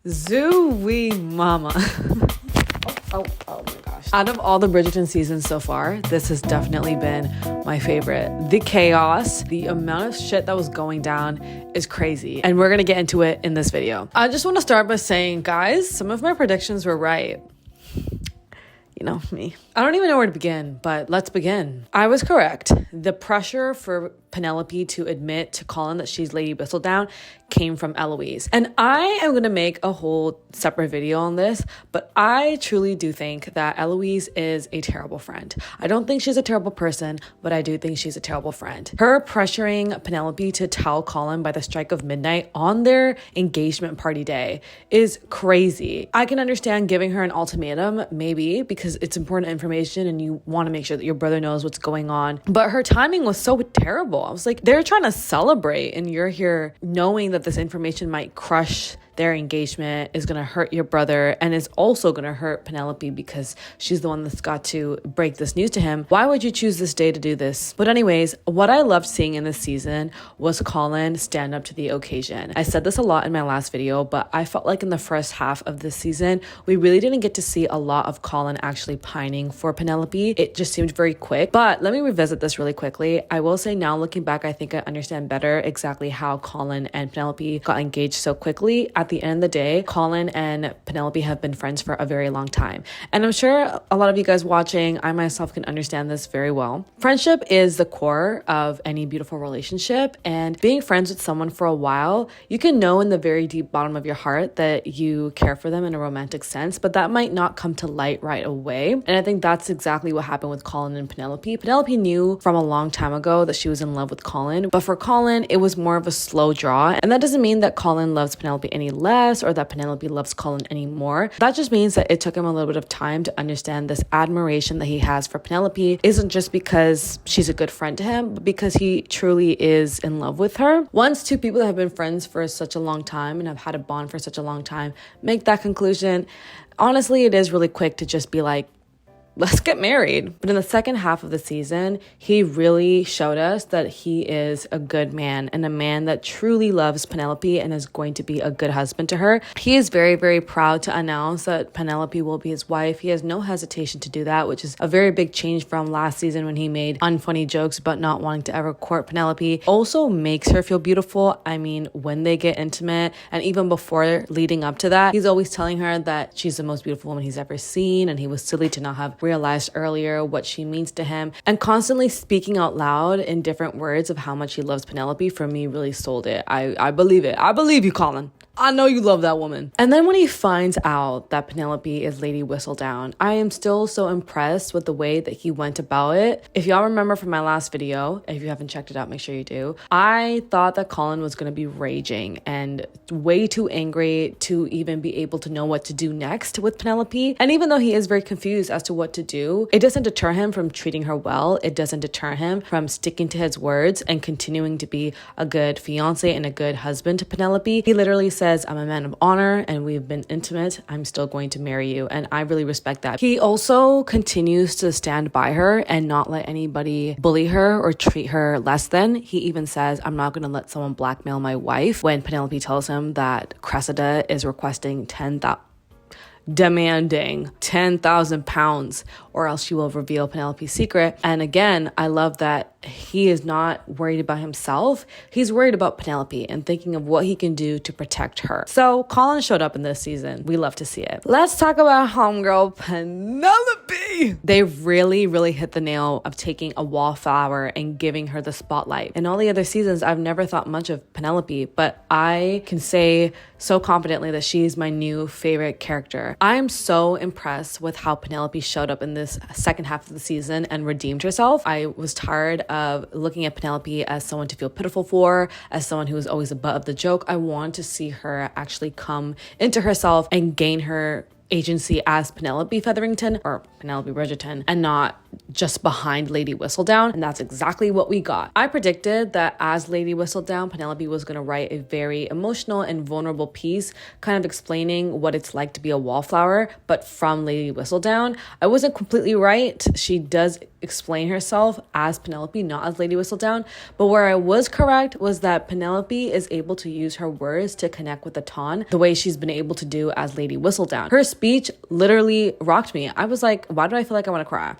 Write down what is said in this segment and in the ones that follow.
Zooey mama. Oh my gosh. Out of all the Bridgerton seasons so far, this has definitely been my favorite. The chaos, the amount of shit that was going down is crazy. And we're gonna get into it in this video. I just wanna start by saying, guys, some of my predictions were right. You know me. I don't even know where to begin, but let's begin. I was correct. The pressure for Penelope to admit to Colin that she's Lady Whistledown came from Eloise. And I am going to make a whole separate video on this, but I truly do think that Eloise is a terrible friend. I don't think she's a terrible person, but I do think she's a terrible friend. Her pressuring Penelope to tell Colin by the strike of midnight on their engagement party day is crazy. I can understand giving her an ultimatum, maybe, because it's important information and you want to make sure that your brother knows what's going on. But her timing was so terrible. I was like, they're trying to celebrate and you're here knowing that this information might crush their engagement, is going to hurt your brother, and is also going to hurt Penelope because she's the one that's got to break this news to him. Why would you choose this day to do this? But anyways, what I loved seeing in this season was Colin stand up to the occasion. I said this a lot in my last video, but I felt like in the first half of this season, we really didn't get to see a lot of Colin actually pining for Penelope. It just seemed very quick. But let me revisit this really quickly. I will say now, looking back, I think I understand better exactly how Colin and Penelope got engaged so quickly. At the end of the day, Colin and Penelope have been friends for a very long time. And I'm sure a lot of you guys watching, I myself can understand this very well. Friendship is the core of any beautiful relationship, and being friends with someone for a while, you can know in the very deep bottom of your heart that you care for them in a romantic sense, but that might not come to light right away. And I think that's exactly what happened with Colin and Penelope. Penelope knew from a long time ago that she was in love with Colin, but for Colin, it was more of a slow draw. And that doesn't mean that Colin loves Penelope any less or that Penelope loves Colin anymore. That just means that it took him a little bit of time to understand this admiration that he has for Penelope isn't just because she's a good friend to him, but because he truly is in love with her. Once two people that have been friends for such a long time and have had a bond for such a long time make that conclusion, honestly, it is really quick to just be like, let's get married. But in the second half of the season, he really showed us that he is a good man and a man that truly loves Penelope and is going to be a good husband to her. He is very, very proud to announce that Penelope will be his wife. He has no hesitation to do that, which is a very big change from last season when he made unfunny jokes about not wanting to ever court Penelope. Also makes her feel beautiful. I mean, when they get intimate and even before leading up to that, he's always telling her that she's the most beautiful woman he's ever seen, and he was silly to not have realized earlier what she means to him, and constantly speaking out loud in different words of how much he loves Penelope, for me, really sold it. I believe it. I believe you, Colin. I know you love that woman. And then when he finds out that Penelope is Lady Whistledown, I am still so impressed with the way that he went about it. If y'all remember from my last video, if you haven't checked it out, make sure you do. I thought that Colin was going to be raging and way too angry to even be able to know what to do next with Penelope. And even though he is very confused as to what to do, it doesn't deter him from treating her well. It doesn't deter him from sticking to his words and continuing to be a good fiance and a good husband to Penelope. He literally says, I'm a man of honor and we've been intimate. I'm still going to marry you. And I really respect that. He also continues to stand by her and not let anybody bully her or treat her less than. He even says, I'm not going to let someone blackmail my wife, when Penelope tells him that Cressida is requesting demanding 10,000 pounds or else she will reveal Penelope's secret. And again, I love that he is not worried about himself. He's worried about Penelope and thinking of what he can do to protect her. So Colin showed up in this season. We love to see it. Let's talk about homegirl Penelope. They really, really hit the nail of taking a wallflower and giving her the spotlight. In all the other seasons, I've never thought much of Penelope, but I can say so confidently that she is my new favorite character. I'm so impressed with how Penelope showed up in this second half of the season and redeemed herself. I was tired of looking at Penelope as someone to feel pitiful for, as someone who was always the butt of the joke. I want to see her actually come into herself and gain her agency as Penelope Featherington or Penelope Bridgerton, and not just behind Lady Whistledown, and that's exactly what we got. I predicted that as Lady Whistledown, Penelope was going to write a very emotional and vulnerable piece, kind of explaining what it's like to be a wallflower, but from Lady Whistledown. I wasn't completely right. She does explain herself as Penelope, not as Lady Whistledown, but where I was correct was that Penelope is able to use her words to connect with the Ton the way she's been able to do as Lady Whistledown. Her speech literally rocked me. I was like, why do I feel like I want to cry?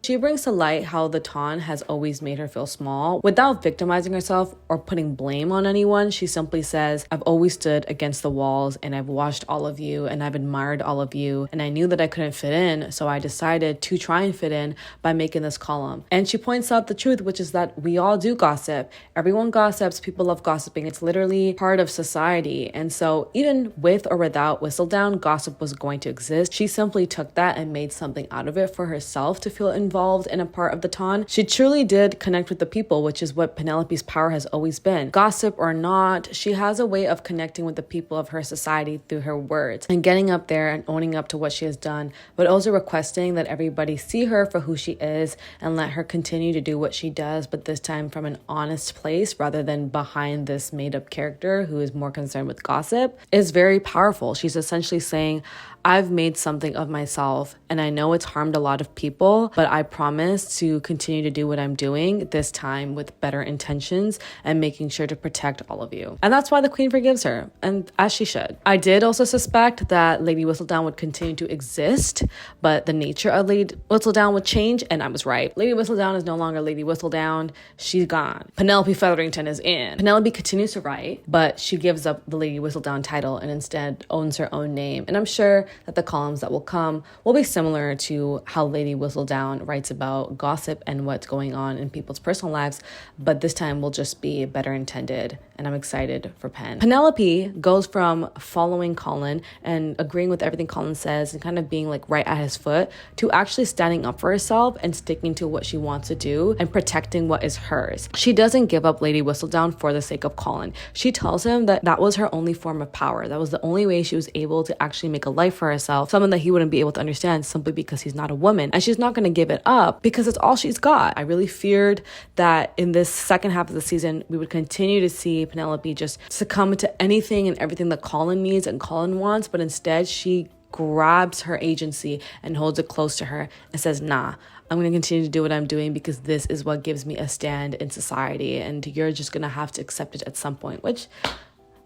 She brings to light how the Ton has always made her feel small. Without victimizing herself or putting blame on anyone, she simply says, I've always stood against the walls and I've watched all of you and I've admired all of you and I knew that I couldn't fit in, so I decided to try and fit in by making this column. And she points out the truth, which is that we all do gossip. Everyone gossips. People love gossiping. It's literally part of society. And so even with or without Whistledown, gossip was going to exist. She simply took that and made something out of it for herself to feel involved in a part of the Ton. She truly did connect with the people, which is what Penelope's power has always been. Gossip or not, she has a way of connecting with the people of her society through her words and getting up there and owning up to what she has done, but also requesting that everybody see her for who she is and let her continue to do what she does, but this time from an honest place rather than behind this made-up character who is more concerned with gossip, is very powerful. She's essentially saying, I've made something of myself and I know it's harmed a lot of people, but I promise to continue to do what I'm doing, this time with better intentions and making sure to protect all of you. And that's why the Queen forgives her, and as she should. I did also suspect that Lady Whistledown would continue to exist, but the nature of Lady Whistledown would change, and I was right. Lady Whistledown is no longer Lady Whistledown. She's gone. Penelope Featherington is in. Penelope continues to write, but she gives up the Lady Whistledown title and instead owns her own name. And I'm sure that the columns that will come will be similar to how Lady Whistledown writes about gossip and what's going on in people's personal lives, but this time will just be better intended, and I'm excited for Pen. Penelope goes from following Colin and agreeing with everything Colin says and kind of being like right at his foot to actually standing up for herself and sticking to what she wants to do and protecting what is hers. She doesn't give up Lady Whistledown for the sake of Colin. She tells him that that was her only form of power. That was the only way she was able to actually make a life for herself, something that he wouldn't be able to understand simply because he's not a woman. And she's not going to give it up because it's all she's got. I really feared that in this second half of the season, we would continue to see Penelope just succumb to anything and everything that Colin needs and Colin wants, but instead she grabs her agency and holds it close to her and says, nah, I'm going to continue to do what I'm doing because this is what gives me a stand in society and you're just going to have to accept it at some point, which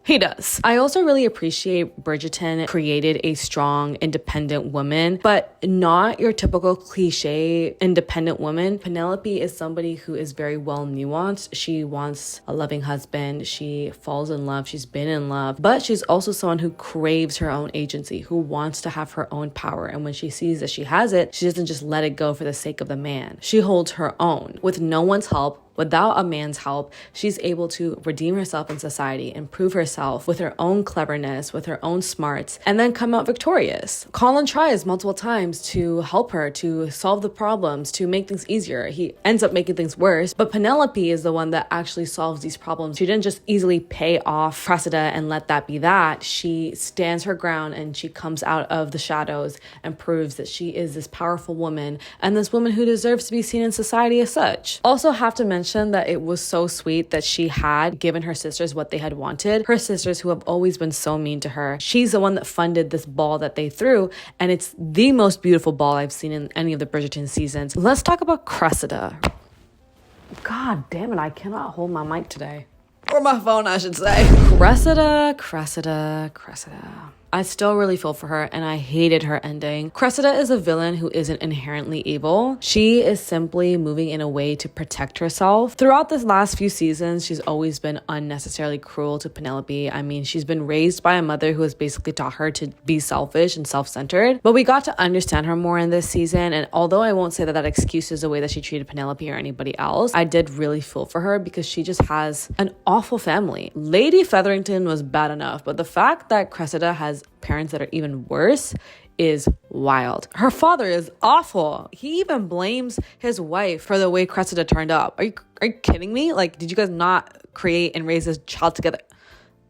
he does. I also really appreciate Bridgerton created a strong, independent woman, but not your typical cliche independent woman. Penelope is somebody who is very well nuanced. She wants a loving husband. She falls in love. She's been in love, but she's also someone who craves her own agency, who wants to have her own power. And when she sees that she has it, she doesn't just let it go for the sake of the man. She holds her own with no one's help. Without a man's help, she's able to redeem herself in society and prove herself with her own cleverness, with her own smarts, and then come out victorious. Colin tries multiple times to help her, to solve the problems, to make things easier. He ends up making things worse, but Penelope is the one that actually solves these problems. She didn't just easily pay off Cressida and let that be that. She stands her ground and she comes out of the shadows and proves that she is this powerful woman and this woman who deserves to be seen in society as such. Also have to mention that it was so sweet that she had given her sisters what they had wanted. Her sisters who have always been so mean to her. She's the one that funded this ball that they threw, and it's the most beautiful ball I've seen in any of the Bridgerton seasons. Let's talk about Cressida. God damn it, I cannot hold my mic today. Or my phone, I should say. Cressida. I still really feel for her and I hated her ending. Cressida is a villain who isn't inherently evil. She is simply moving in a way to protect herself. Throughout this last few seasons, she's always been unnecessarily cruel to Penelope. I mean, she's been raised by a mother who has basically taught her to be selfish and self-centered. But we got to understand her more in this season. And although I won't say that that excuses the way that she treated Penelope or anybody else, I did really feel for her because she just has an awful family. Lady Featherington was bad enough, but the fact that Cressida has parents that are even worse is wild. Her father is awful. He even blames his wife for the way Cressida turned up. Are you kidding me? Like, did you guys not create and raise this child together?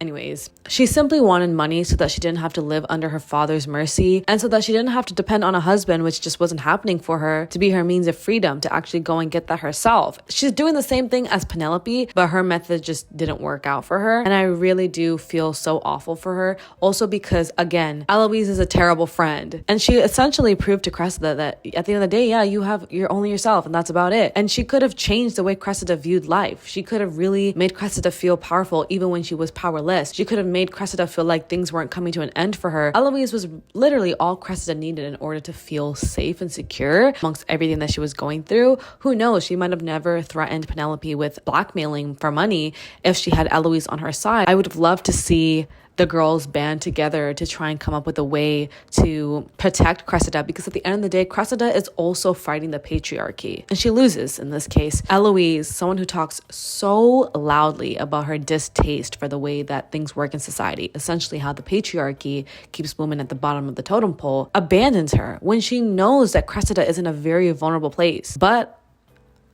Anyways, she simply wanted money so that she didn't have to live under her father's mercy and so that she didn't have to depend on a husband, which just wasn't happening for her, to be her means of freedom, to actually go and get that herself. She's doing the same thing as Penelope, but her method just didn't work out for her. And I really do feel so awful for her. Also because, again, Eloise is a terrible friend. And she essentially proved to Cressida that at the end of the day, yeah, you're only yourself and that's about it. And she could have changed the way Cressida viewed life. She could have really made Cressida feel powerful even when she was powerless. She could have made Cressida feel like things weren't coming to an end for her. Eloise was literally all Cressida needed in order to feel safe and secure amongst everything that she was going through. Who knows? She might have never threatened Penelope with blackmailing for money if she had Eloise on her side. I would have loved to see the girls band together to try and come up with a way to protect Cressida, because at the end of the day, Cressida is also fighting the patriarchy and she loses in this case. Eloise, someone who talks so loudly about her distaste for the way that things work in society, essentially how the patriarchy keeps women at the bottom of the totem pole, abandons her when she knows that Cressida is in a very vulnerable place. But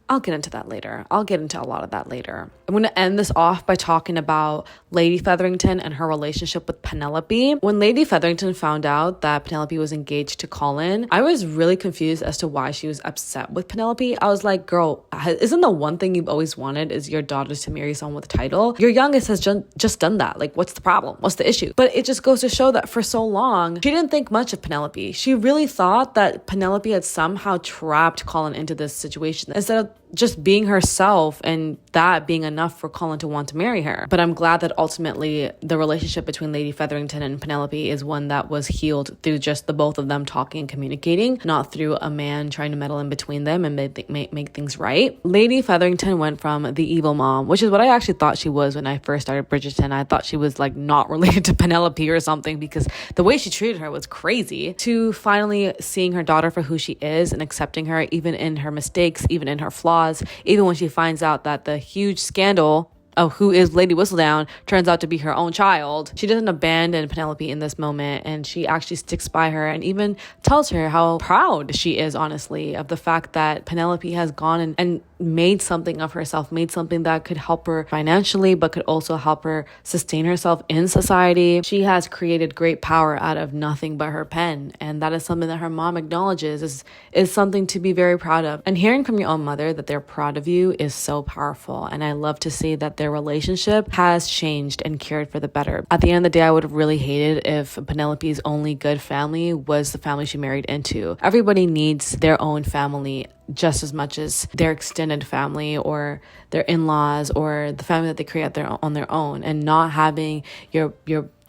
I'll get into that later. I'll get into a lot of that later. I'm going to end this off by talking about Lady Featherington and her relationship with Penelope. When Lady Featherington found out that Penelope was engaged to Colin, I was really confused as to why she was upset with Penelope. I was like, girl, isn't the one thing you've always wanted is your daughter to marry someone with a title? Your youngest has just done that. Like, what's the problem? What's the issue? But it just goes to show that for so long, she didn't think much of Penelope. She really thought that Penelope had somehow trapped Colin into this situation instead of just being herself and that being enough for Colin to want to marry her. But I'm glad that ultimately the relationship between Lady Featherington and Penelope is one that was healed through just the both of them talking and communicating, not through a man trying to meddle in between them and make things right. Lady Featherington went from the evil mom, which is what I actually thought she was when I first started Bridgerton. I thought she was like not related to Penelope or something because the way she treated her was crazy, to finally seeing her daughter for who she is and accepting her even in her mistakes, even in her flaws, even when she finds out that the huge scandal of who is Lady Whistledown turns out to be her own child. She doesn't abandon Penelope in this moment, and she actually sticks by her and even tells her how proud she is, honestly, of the fact that Penelope has gone and made something of herself, made something that could help her financially, but could also help her sustain herself in society. She has created great power out of nothing but her pen, and that is something that her mom acknowledges is something to be very proud of. And hearing from your own mother that they're proud of you is so powerful, and I love to see that their relationship has changed and cared for the better. At the end of the day, I would have really hated if Penelope's only good family was the family she married into. Everybody needs their own family just as much as their extended family or their in-laws or the family that they create on their own, and not having your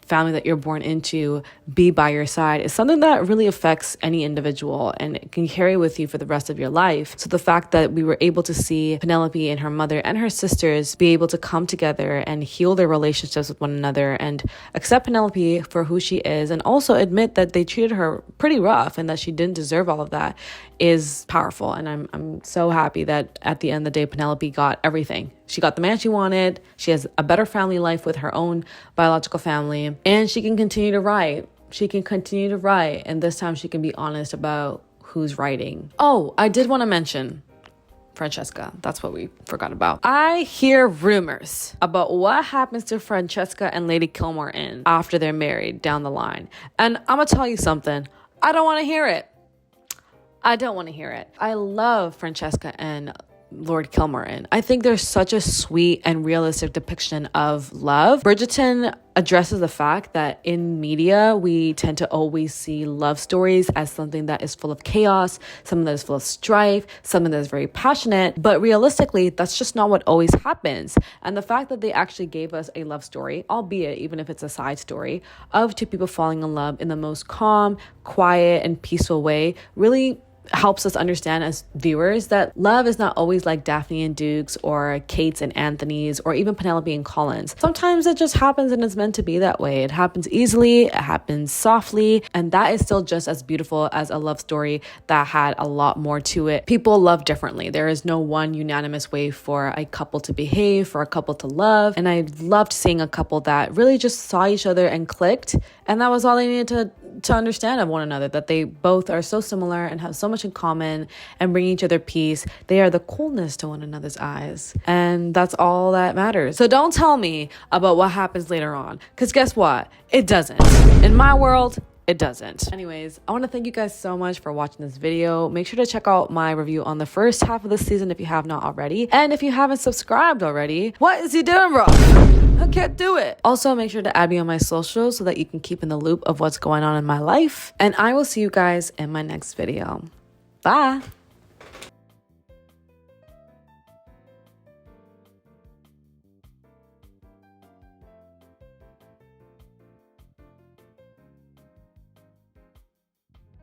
family that you're born into be by your side is something that really affects any individual and it can carry with you for the rest of your life. So the fact that we were able to see Penelope and her mother and her sisters be able to come together and heal their relationships with one another and accept Penelope for who she is, and also admit that they treated her pretty rough and that she didn't deserve all of that, is powerful. And I'm so happy that at the end of the day, Penelope got everything. She got the man she wanted. She has a better family life with her own biological family, and she can continue to write. And this time she can be honest about who's writing. Oh, I did want to mention Francesca. That's what we forgot about. I hear rumors about what happens to Francesca and Lady Kilmore after they're married down the line. And I'm going to tell you something. I don't want to hear it. I love Francesca and Lord Kilmore. I think there's such a sweet and realistic depiction of love. Bridgerton addresses the fact that in media, we tend to always see love stories as something that is full of chaos, something that is full of strife, something that is very passionate. But realistically, that's just not what always happens. And the fact that they actually gave us a love story, albeit even if it's a side story, of two people falling in love in the most calm, quiet, and peaceful way really helps us understand as viewers that love is not always like Daphne and Duke's or Kate's and Anthony's or even Penelope and Colin's. Sometimes it just happens and it's meant to be that way. It happens easily, it happens softly, and that is still just as beautiful as a love story that had a lot more to it. People love differently. There is no one unanimous way for a couple to behave, for a couple to love, and I loved seeing a couple that really just saw each other and clicked, and that was all they needed to understand of one another, that they both are so similar and have so much in common and bring each other peace. They are the coolness to one another's eyes. And that's all that matters. So don't tell me about what happens later on, because guess what? It doesn't. In my world, it doesn't. Anyways, I want to thank you guys so much for watching this video. Make sure to check out my review on the first half of the season if you have not already. And if you haven't subscribed already, what is he doing wrong? I can't do it. Also, make sure to add me on my socials so that you can keep in the loop of what's going on in my life. And I will see you guys in my next video. Bye.